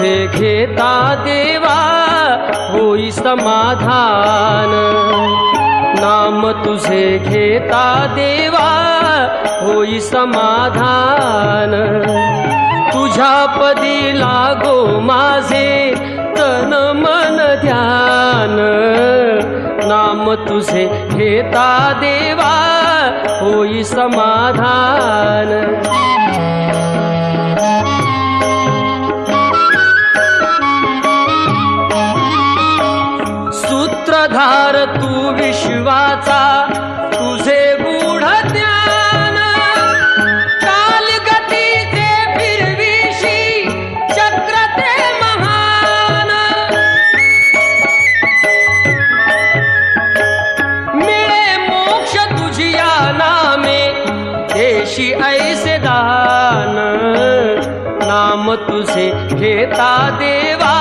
तुझे घेता देवा होई समाधान, नाम तुझे घेता देवा होई समाधान। तुझ्या पदी लागो माझे तन मन ध्यान, नाम तुझे घेता देवा होई समाधान। सूत्रधार तू विश्वाचा तुझे गूढ ज्ञान, कालगतीचे फिरविशी चक्र ते महान। मिळे मोक्ष तुझिया नामे देशी ऐसे दान, नाम तुझे घेता देवा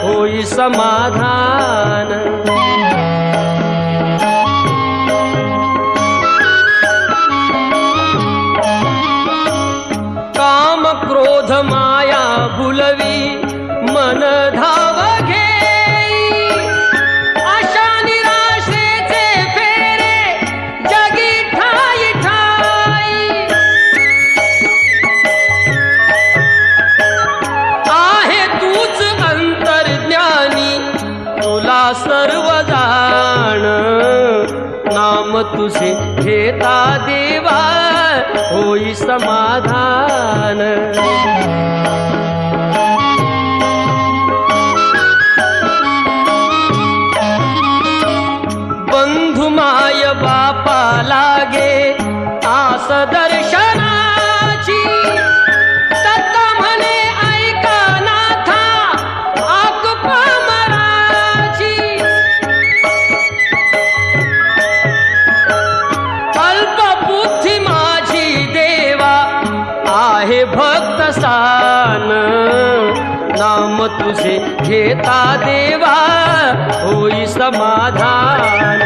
होई समाधान। काम क्रोध माया भुलवी मन धाव घेई, आशा निराशेचे फेरे जगी ठाई ठाई। आहे तूच अंतर्ज्ञानी तुला सर्व जाण, नाम तुझे घेता देवा होई समाधान। बंधु माय बापा लागे आस दर्शनाची, तत्व म्हणे ऐका नाथा आक पामराची। अल्पबुद्धी माझी देवा आहे भक्त सान, नाम तुझे घेता देवा होई समाधान।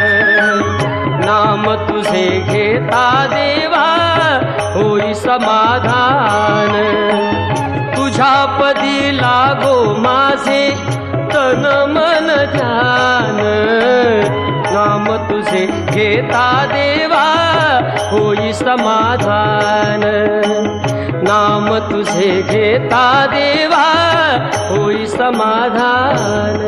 नाम तुझे घेता देवा होई समाधान। तुझ्या पदी लागो माझे तन मन ध्यान, नाम तुझे घेता देवा होई समाधान। नाम तुझे घेता देवा होई समाधान।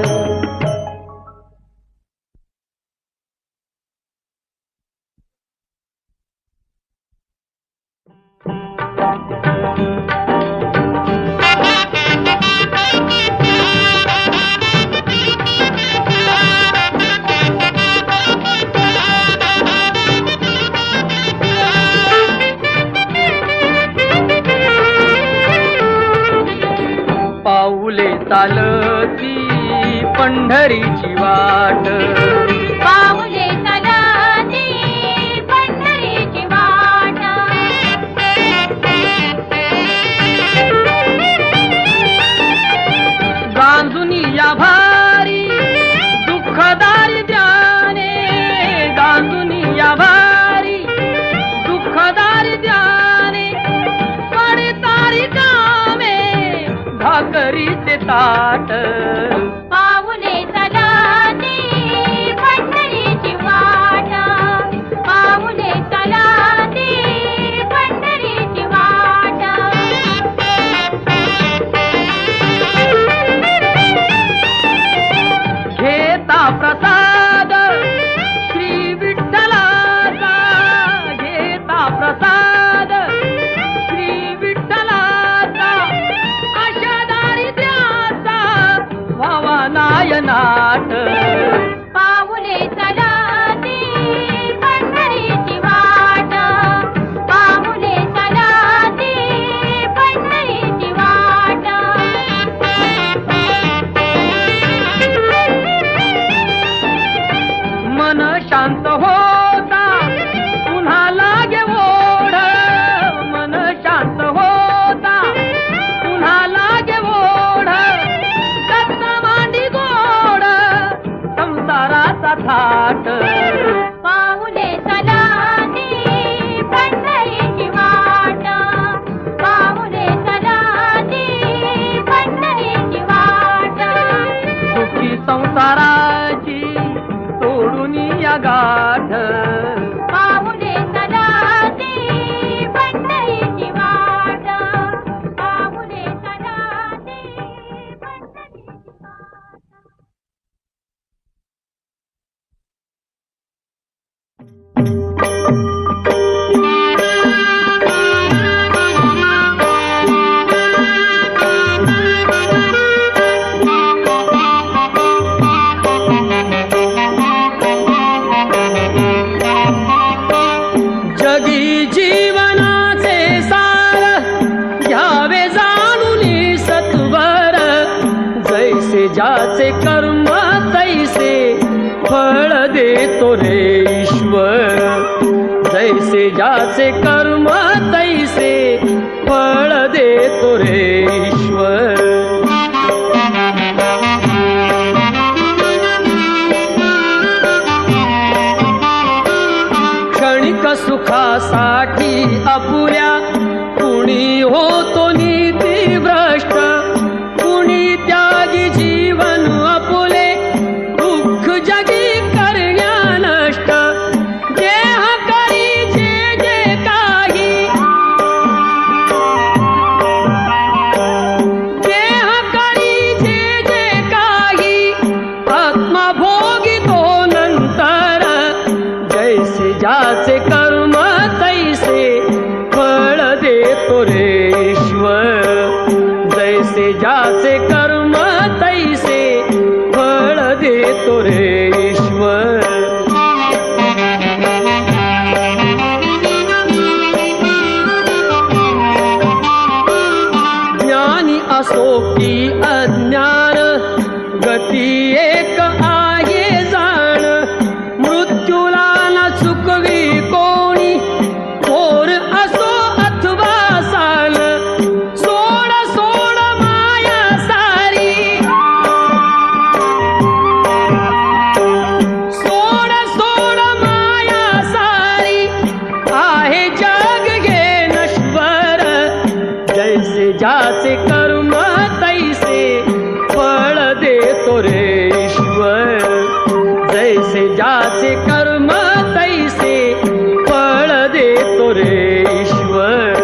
पाऊले चालती पंढरीची वाट, पाऊले चालती पंढरीची वाट। गांजुनी या भारी दुःखदारी ध्याने, गांजुनी या भारी दुःखदारी ध्याने। पडतारी कामे भाकरीचे ताट, पाऊले चालती पंढरीची वाट, पाऊले चालती पंढरीची वाट। घेता प्रसाद श्री विठ्ठलाचा, घेता प्रसाद श्री विठ्ठलाचा। आशा दारिद्र्याचा भावा ही जीवनाचे सार घ्यावे जाणून सत्वर जैसे ज्याचे कर्म तैसे फळ देतो रे ईश्वर जैसे ज्याचे कर्म तैसे फळ देतो रे ईश्वर क्षणिक सुखासाठी अपुऱ्या कुणी होतो नीती भ्रष्ट कुणी त्यागी जीवन अपुले दुःख जगी करण्या नष्ट देह करी जे जे काही देह करी जे जे काही आत्मा भोगितो नंतर जैसे ज्याचे कर्म तैसे फळ देतो रे ईश्वर जैसे ज्याचे कर्म तैसे फळ देतो रे ईश्वर ज्ञानी असो की अज्ञान गती एक आहे जाण मृत्यूला न चुकवी कोणी थोर असो अथवा साल सोड सोड माया सारी सोड सोड माया सारी आहे जग गे नश्वर जैसे ज्याचे कर्म तैसे फळ देतो रे ईश्वर जैसे ज्याचे कर्म तैसे फळ देतो रे ईश्वर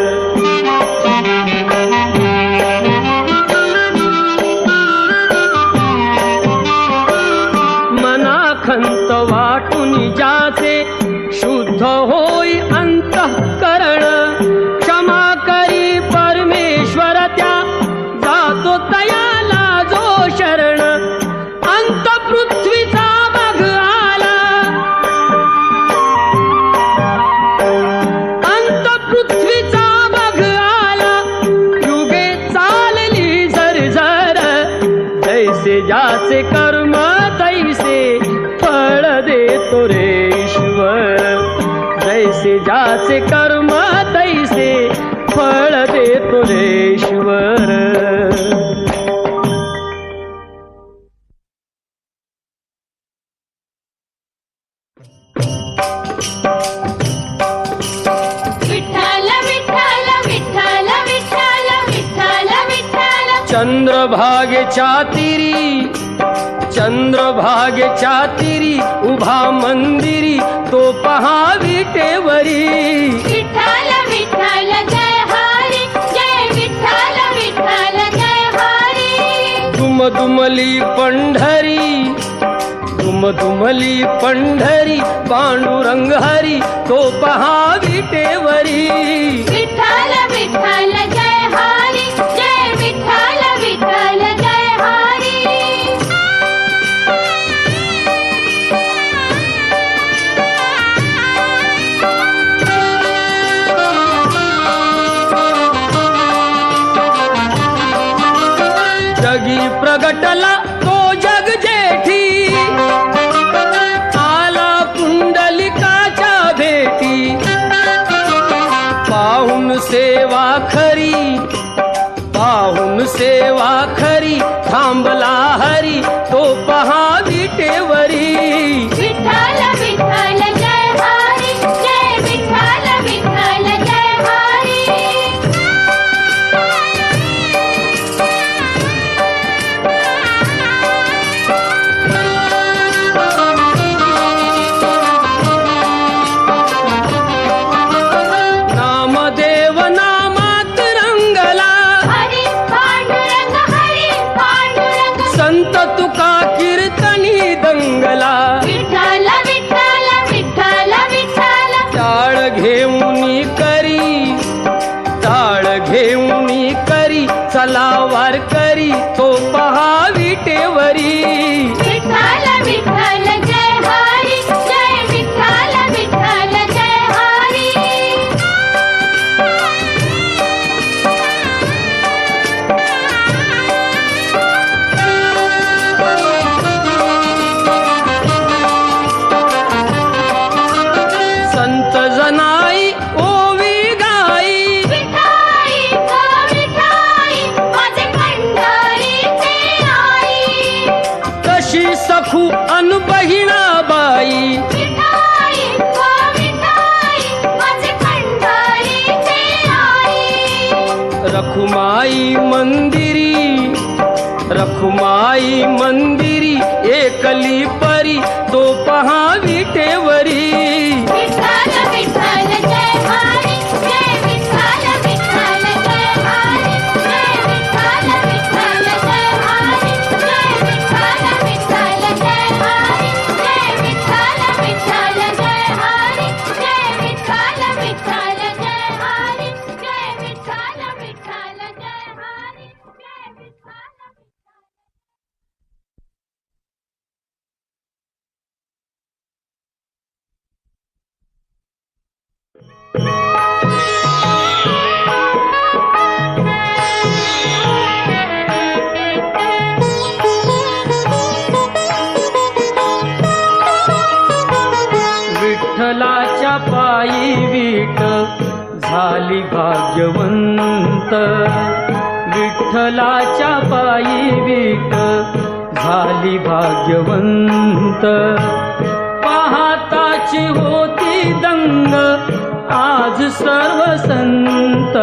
मनाखंत वाटून ज्याचे शुद्ध होई अंतःकरण क्षमा करी परमेश्वर त्या जातो तयाला जो शरण अंत पृथ्वीचा बघ आला अंत पृथ्वीचा बघ आला युगे चालली झरझर जैसे ज्याचे कर्म तैसे फळ देतो रे ईश्वर जैसे ज्याचे कर्म तैसे फळ देतो रे ईश्वर विठ्ठल विठ्ठल विठ्ठल विठ्ठल विठ्ठल विठ्ठल चंद्रभागेच्या तिरी चंद्रभागेच्या तिरी उभा मंदिरी तो पहा विटेवरी विठ्ठल विठ्ठल जय हरी जय विठ्ठल विठ्ठल जय हरी दुमदुमली पंढरी दुमदुमली पंढरी पांडुरंग हरी तो पहा विटेवरी विठ्ठल विठ्ठल जय हरी जय विठ्ठल विठ्ठल जय हरी जगी प्रगटला तो जग जेठी आला पुंडलिकाच्या भेटी पाहून सेवा खरी थांबला हरी तो पहा विटेवरी विठ्ठल विठ्ठल जय हरी जय विठ्ठल विठ्ठल जय हरी नामदेव नामात रंगला हरी पांडुरंग संत तुका कीर्तनी दंगला मंदिरी रखुमाई मंदिरी एकली परी तो पहा विटेवरी विठ्ठल विठ्ठल जय हरी जय विठ्ठल विठ्ठल जय हरी जय विठ्ठल विठ्ठल जय हरी जय विठ्ठल विठ्ठल जय हरी जय विठ्ठल विठ्ठल जय हरी जय विठ्ठल विठ्ठल जय हरी जय विठ्ठल विठ्ठल जय हरी जय विठ्ठल विठ्ठलाच्या पायी वीट झाली भाग्यवंत विठ्ठलाच्या पायी वीट झाली भाग्यवंत पाहताची होती दंग आज सर्व संत